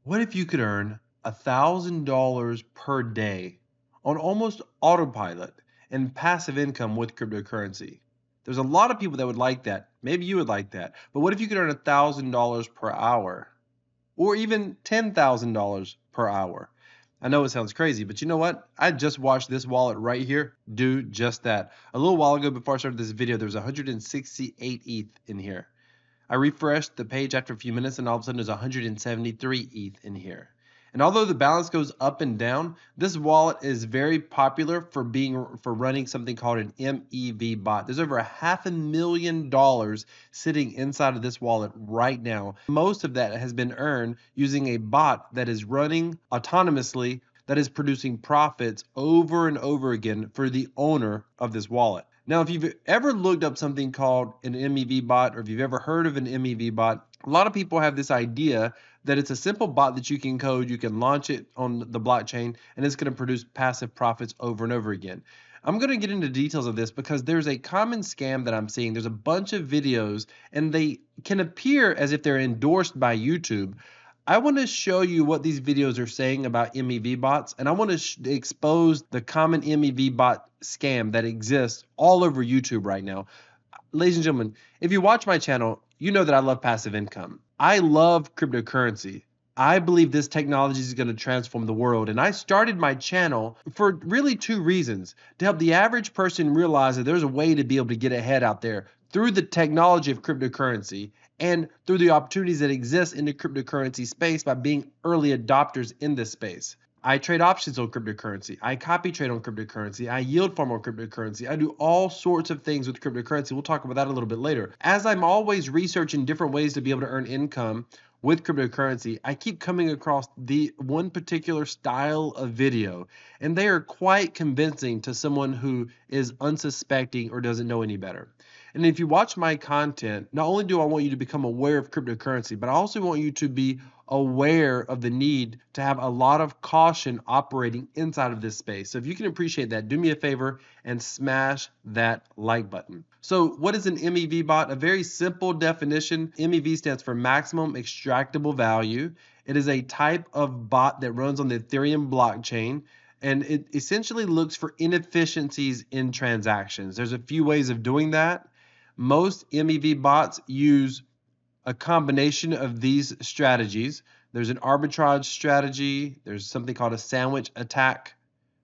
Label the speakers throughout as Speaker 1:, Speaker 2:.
Speaker 1: What if you could earn $1,000 per day on almost autopilot and passive income with cryptocurrency? There's a lot of people that would like that. Maybe you would like that. But what if you could earn $1,000 per hour or even $10,000 per hour? I know it sounds crazy, but you know what? I just watched this wallet right here do just that. A little while ago before I started this video, there was 168 ETH in here. I refreshed the page after a few minutes and all of a sudden there's 173 ETH in here. And although the balance goes up and down, this wallet is very popular for running something called an MEV bot. There's over $500,000 sitting inside of this wallet right now. Most of that has been earned using a bot that is running autonomously, that is producing profits over and over again for the owner of this wallet. Now, if you've ever looked up something called an MEV bot, or if you've ever heard of an MEV bot, a lot of people have this idea that it's a simple bot that you can code, you can launch it on the blockchain, and it's going to produce passive profits over and over again. I'm going to get into details of this because there's a common scam that I'm seeing. There's a bunch of videos, and they can appear as if they're endorsed by YouTube. I want to show you what these videos are saying about MEV bots, and I want to expose the common MEV bot scam that exists all over YouTube right now. Ladies and gentlemen, if you watch my channel, you know that I love passive income. I love cryptocurrency. I believe this technology is going to transform the world, and I started my channel for really two reasons: to help the average person realize that there's a way to be able to get ahead out there through the technology of cryptocurrency, and through the opportunities that exist in the cryptocurrency space by being early adopters in this space. I trade options on cryptocurrency. I copy trade on cryptocurrency. I yield farm on cryptocurrency. I do all sorts of things with cryptocurrency. We'll talk about that a little bit later. As I'm always researching different ways to be able to earn income with cryptocurrency, I keep coming across the one particular style of video, and they are quite convincing to someone who is unsuspecting or doesn't know any better. And if you watch my content, not only do I want you to become aware of cryptocurrency, but I also want you to be aware of the need to have a lot of caution operating inside of this space. So if you can appreciate that, do me a favor and smash that like button. So what is an MEV bot? A very simple definition. MEV stands for maximum extractable value. It is a type of bot that runs on the Ethereum blockchain, and it essentially looks for inefficiencies in transactions. There's a few ways of doing that. Most MEV bots use a combination of these strategies. There's an arbitrage strategy, there's something called a sandwich attack,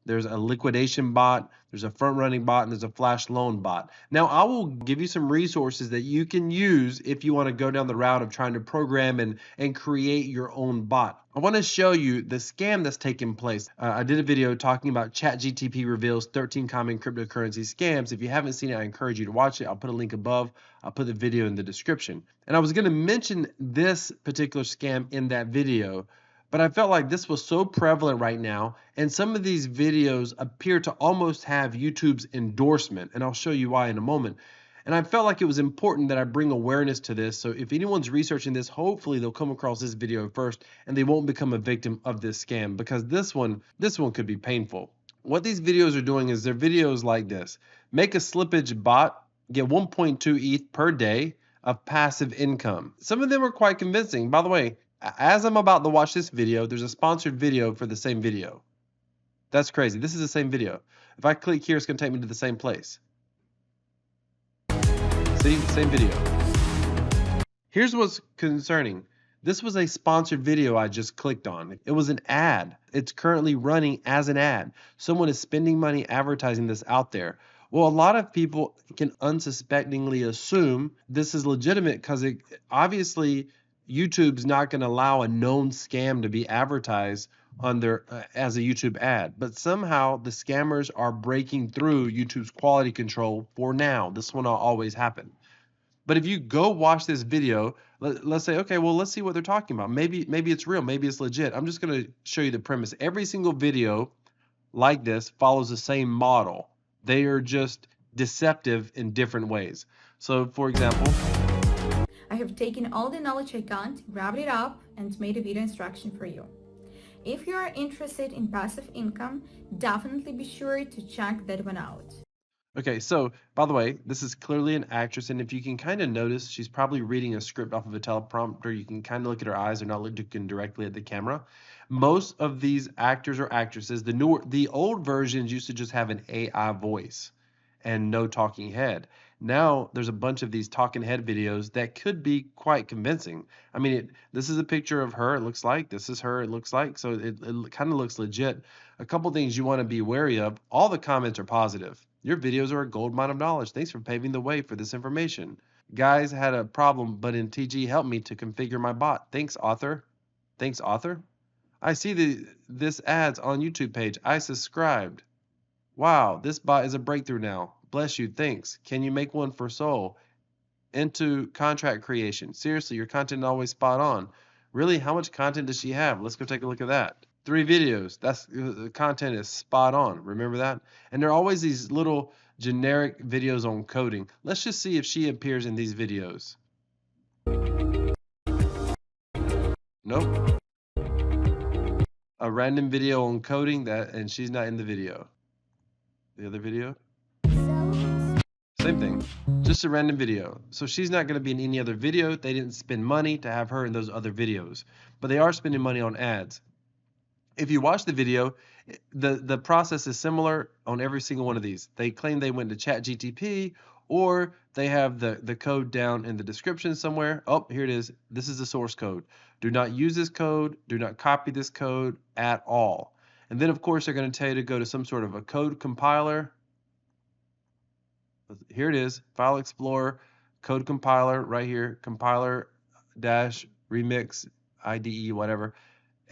Speaker 1: there's a liquidation bot, there's a front running bot, and there's a flash loan bot. Now, I will give you some resources that you can use if you want to go down the route of trying to program and create your own bot. I want to show you the scam that's taking place. I did a video talking about ChatGPT reveals 13 common cryptocurrency scams. If you haven't seen it, I encourage you to watch it. I'll put a link above. I'll put the video in the description. And I was going to mention this particular scam in that video, but I felt like this was so prevalent right now, and some of these videos appear to almost have YouTube's endorsement, and I'll show you why in a moment. And I felt like it was important that I bring awareness to this, so if anyone's researching this, hopefully they'll come across this video first and they won't become a victim of this scam, because this one could be painful. What these videos are doing is they're videos like this. Make a slippage bot, get 1.2 ETH per day of passive income. Some of them are quite convincing. By the way, as I'm about to watch this video, there's a sponsored video for the same video. That's crazy. This is the same video. If I click here, it's going to take me to the same place. See, same video. Here's what's concerning. This was a sponsored video I just clicked on. It was an ad. It's currently running as an ad. Someone is spending money advertising this out there. Well, a lot of people can unsuspectingly assume this is legitimate because obviously YouTube's not going to allow a known scam to be advertised on their as a YouTube ad. But somehow the scammers are breaking through YouTube's quality control for now. This will not always happen. But if you go watch this video, let's say, okay, well, let's see what they're talking about. Maybe it's real. Maybe it's legit. I'm just going to show you the premise. Every single video like this follows the same model. They are just deceptive in different ways. So, for example,
Speaker 2: I have taken all the knowledge I got, wrapped it up, and made a video instruction for you. If you are interested in passive income, definitely be sure to check that one out.
Speaker 1: Okay, so by the way, this is clearly an actress, and if you can kind of notice, she's probably reading a script off of a teleprompter. You can kind of look at her eyes; they're not looking directly at the camera. Most of these actors or actresses, the old versions used to just have an AI voice and no talking head. Now there's a bunch of these talking head videos that could be quite convincing. I mean, this is a picture of her. It looks like this is her. It looks like so it kind of looks legit. A couple things you want to be wary of. All the comments are positive. Your videos are a gold mine of knowledge. Thanks for paving the way for this information. Guys had a problem, but in TG helped me to configure my bot. Thanks, author. Thanks, author. I see this ads on YouTube page. I subscribed. Wow, this bot is a breakthrough now. Bless you. Thanks. Can you make one for Soul? Into contract creation. Seriously, your content is always spot on. Really, how much content does she have? Let's go take a look at that. 3 videos. That's the content is spot on. Remember that? And there are always these little generic videos on coding. Let's just see if she appears in these videos. Nope. A random video on coding and she's not in the video. The other video? Same thing. Just a random video. So she's not going to be in any other video. They didn't spend money to have her in those other videos, but they are spending money on ads. If you watch the video, the process is similar on every single one of these. They claim they went to ChatGPT, or they have the code down in the description somewhere. Oh, here it is. This is the source code. Do not use this code. Do not copy this code at all. And then, of course, they're going to tell you to go to some sort of a code compiler. Here it is, File Explorer, Code Compiler, right here, compiler dash remix IDE, whatever.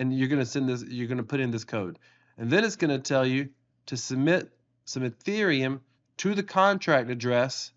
Speaker 1: And you're going to send this, you're going to put in this code. And then it's going to tell you to submit some Ethereum to the contract address.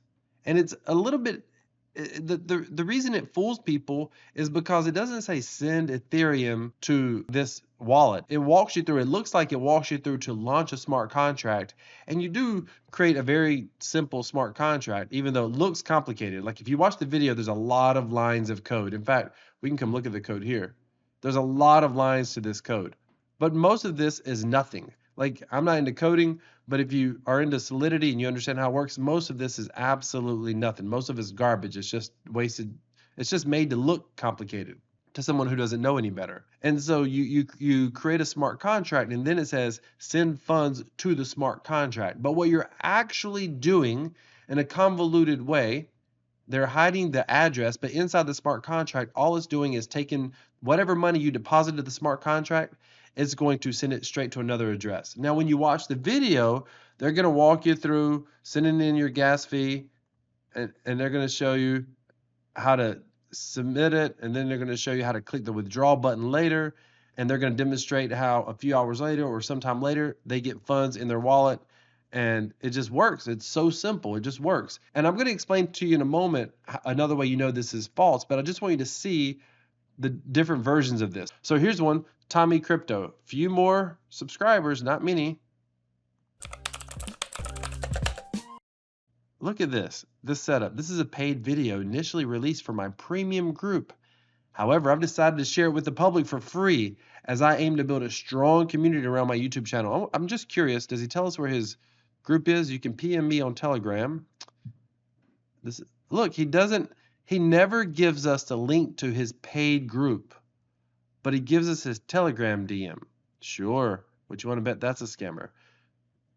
Speaker 1: And it's a little bit, the reason it fools people is because it doesn't say send Ethereum to this wallet. It walks you through, it looks like it walks you through to launch a smart contract. And you do create a very simple smart contract, even though it looks complicated. Like if you watch the video, there's a lot of lines of code. In fact, we can come look at the code here. There's a lot of lines to this code, but most of this is nothing. Like I'm not into coding, but if you are into Solidity and you understand how it works, most of this is absolutely nothing. Most of it's garbage. It's just wasted. It's just made to look complicated to someone who doesn't know any better. And so you create a smart contract, and then it says send funds to the smart contract. But what you're actually doing in a convoluted way, they're hiding the address, but inside the smart contract, all it's doing is taking whatever money you deposited to the smart contract, it's going to send it straight to another address. Now, when you watch the video, they're going to walk you through sending in your gas fee, and they're going to show you how to submit it, and then they're going to show you how to click the withdraw button later, and they're going to demonstrate how a few hours later or sometime later they get funds in their wallet. And it just works. It's so simple. It just works. And I'm going to explain to you in a moment another way you know this is false, but I just want you to see the different versions of this. So here's one, Tommy Crypto. Few more subscribers, not many. Look at this setup. This is a paid video initially released for my premium group. However, I've decided to share it with the public for free as I aim to build a strong community around my YouTube channel. I'm just curious, does he tell us where his group is? You can PM me on Telegram. Look, he never gives us the link to his paid group, but he gives us his Telegram DM. Sure, what you want to bet that's a scammer?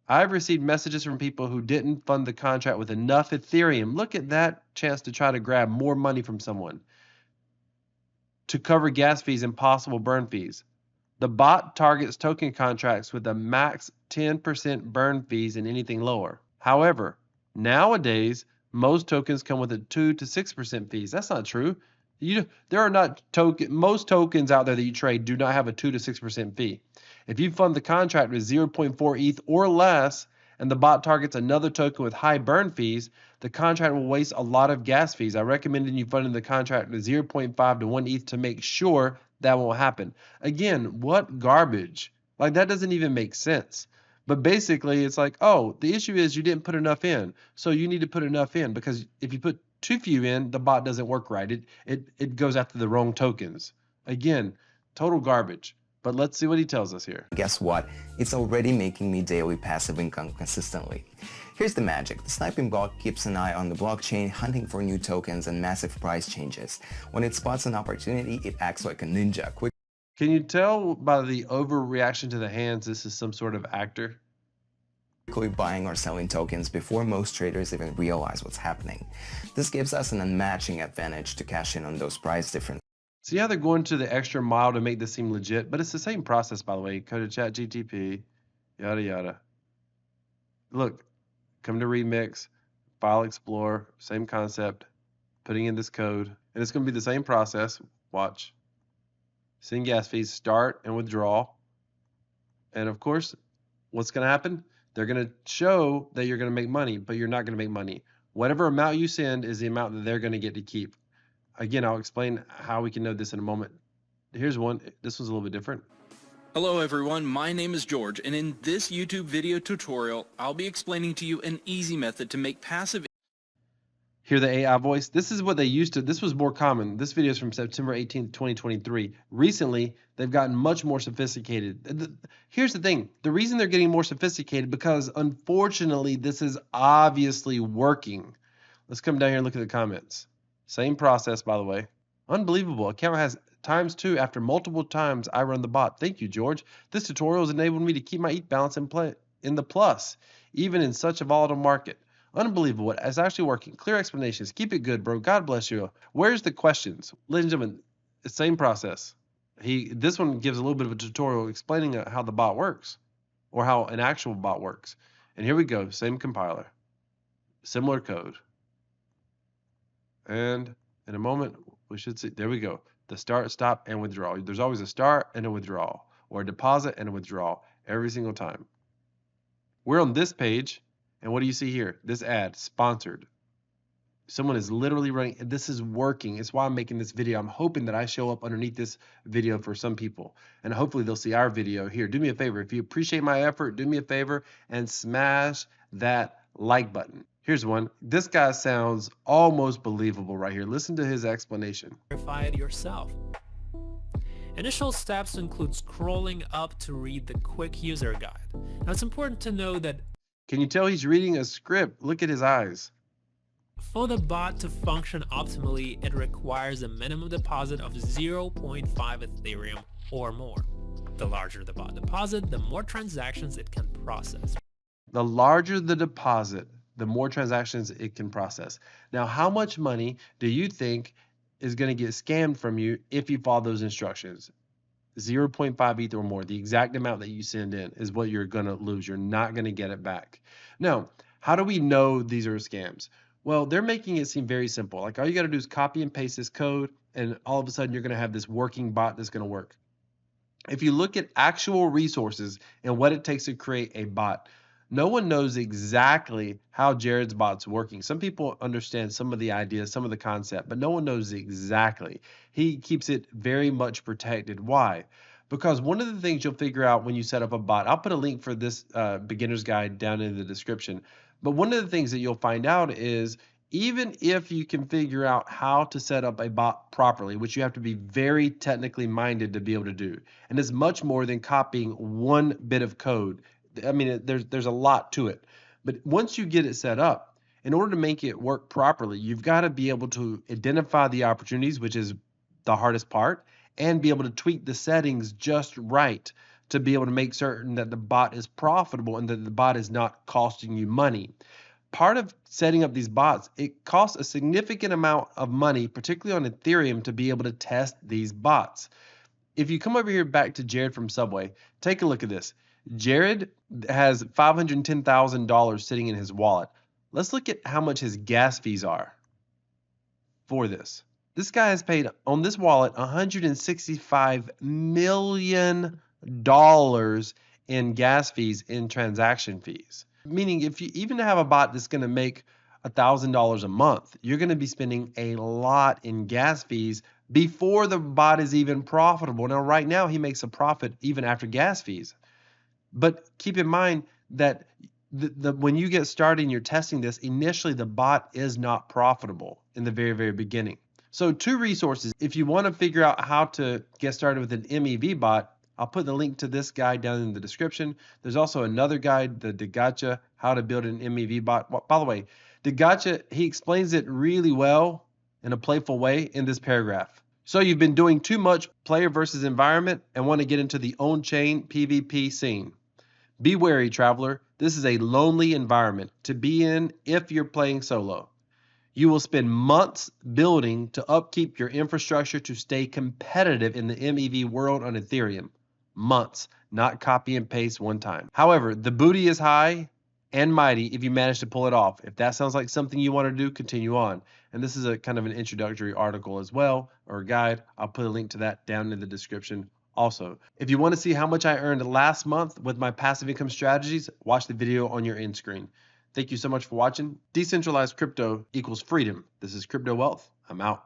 Speaker 1: I've received messages from people who didn't fund the contract with enough Ethereum. Look at that chance to try to grab more money from someone to cover gas fees and possible burn fees. The bot targets token contracts with a max 10% burn fees and anything lower. However, nowadays, most tokens come with a 2 to 6% fees. That's not true. There are not most tokens out there that you trade do not have a 2 to 6% fee. If you fund the contract with 0.4 ETH or less, and the bot targets another token with high burn fees, the contract will waste a lot of gas fees. I recommend you funding the contract with 0.5 to 1 ETH to make sure that won't happen. Again, what garbage? Like that doesn't even make sense. But basically, it's like, oh, the issue is you didn't put enough in. So you need to put enough in, because if you put too few in, the bot doesn't work right. It goes after the wrong tokens. Again, total garbage. But let's see what he tells us here.
Speaker 3: Guess what? It's already making me daily passive income consistently. Here's the magic. The sniping bot keeps an eye on the blockchain, hunting for new tokens and massive price changes. When it spots an opportunity, it acts like a ninja.
Speaker 1: Can you tell by the overreaction to the hands this is some sort of actor?
Speaker 3: Quickly buying or selling tokens before most traders even realize what's happening. This gives us an unmatching advantage to cash in on those price differences.
Speaker 1: See how they're going to the extra mile to make this seem legit? But it's the same process, by the way. Go to ChatGPT, yada, yada. Look, come to Remix, File Explorer, same concept, putting in this code. And it's going to be the same process. Watch. Send gas fees, start and withdraw. And of course, what's going to happen? They're going to show that you're going to make money, but you're not going to make money. Whatever amount you send is the amount that they're going to get to keep. Again, I'll explain how we can know this in a moment. Here's one. This one's a little bit different.
Speaker 4: Hello everyone, my name is George, and in this YouTube video tutorial, I'll be explaining to you an easy method to make passive.
Speaker 1: Hear the AI voice? This is what they used to. This was more common. This video is from September 18th, 2023. Recently, they've gotten much more sophisticated. Here's the thing. The reason they're getting more sophisticated because unfortunately, this is obviously working. Let's come down here and look at the comments. Same process, by the way. Unbelievable. Account has ×2 after multiple times I run the bot. Thank you, George. This tutorial has enabled me to keep my ETH balance in the plus, even in such a volatile market. Unbelievable. It's actually working. Clear explanations. Keep it good, bro. God bless you. Where's the questions? Ladies and gentlemen, same process. This one gives a little bit of a tutorial explaining how the bot works or how an actual bot works. And here we go. Same compiler. Similar code. And in a moment, we should see. There we go. The start, stop, and withdrawal. There's always a start and a withdrawal, or a deposit and a withdrawal every single time. We're on this page, and what do you see here? This ad, sponsored. Someone is literally running. This is working. It's why I'm making this video. I'm hoping that I show up underneath this video for some people, and hopefully they'll see our video here. Do me a favor. If you appreciate my effort, do me a favor and smash that like button. Here's one. This guy sounds almost believable right here. Listen to his explanation.
Speaker 5: Verify it yourself. Initial steps include scrolling up to read the quick user guide. Now it's important to know that
Speaker 1: can you tell he's reading a script? Look at his eyes.
Speaker 5: for the bot to function optimally, it requires a minimum deposit of 0.5 Ethereum or more. The larger the bot deposit, the more transactions it can process.
Speaker 1: The larger the deposit, the more transactions it can process. Now, how much money do you think is going to get scammed from you if you follow those instructions? 0.5 ETH or more. The exact amount that you send in is what you're going to lose. You're not going to get it back. Now, how do we know these are scams? Well, they're making it seem very simple. Like all you got to do is copy and paste this code, and all of a sudden you're going to have this working bot that's going to work. If you look at actual resources and what it takes to create a bot, no one knows exactly how Jared's bot's working. Some people understand some of the ideas, some of the concept, but no one knows exactly. He keeps it very much protected. Why? Because one of the things you'll figure out when you set up a bot, I'll put a link for this beginner's guide down in the description, but one of the things that you'll find out is even if you can figure out how to set up a bot properly, which you have to be very technically minded to be able to do, and it's much more than copying one bit of code. I mean, there's a lot to it. But once you get it set up, in order to make it work properly, you've got to be able to identify the opportunities, which is the hardest part, and be able to tweak the settings just right to be able to make certain that the bot is profitable and that the bot is not costing you money. Part of setting up these bots, it costs a significant amount of money, particularly on Ethereum, to be able to test these bots. If you come over here back to Jared from Subway, take a look at this. Jared has $510,000 sitting in his wallet. Let's look at how much his gas fees are for this. This guy has paid on this wallet $165 million in gas fees in transaction fees. Meaning if you even have a bot that's going to make $1,000 a month, you're going to be spending a lot in gas fees before the bot is even profitable. Now, right now, he makes a profit even after gas fees. But keep in mind that when you get started and you're testing this, initially the bot is not profitable in the very, very beginning. So 2 resources. If you want to figure out how to get started with an MEV bot, I'll put the link to this guide down in the description. There's also another guide, the DeGatchi, how to build an MEV bot. By the way, DeGatchi, he explains it really well in a playful way in this paragraph. So you've been doing too much player versus environment and want to get into the on-chain PvP scene. Be wary, traveler. This is a lonely environment to be in if you're playing solo. You will spend months building to upkeep your infrastructure to stay competitive in the MEV world on Ethereum. Months, not copy and paste one time. However, the booty is high and mighty if you manage to pull it off. If that sounds like something you want to do, continue on. And this is a kind of an introductory article as well, or a guide. I'll put a link to that down in the description also. If you want to see how much I earned last month with my passive income strategies, watch the video on your end screen. Thank you so much for watching. Decentralized crypto equals freedom. This is Crypto Wealth. I'm out.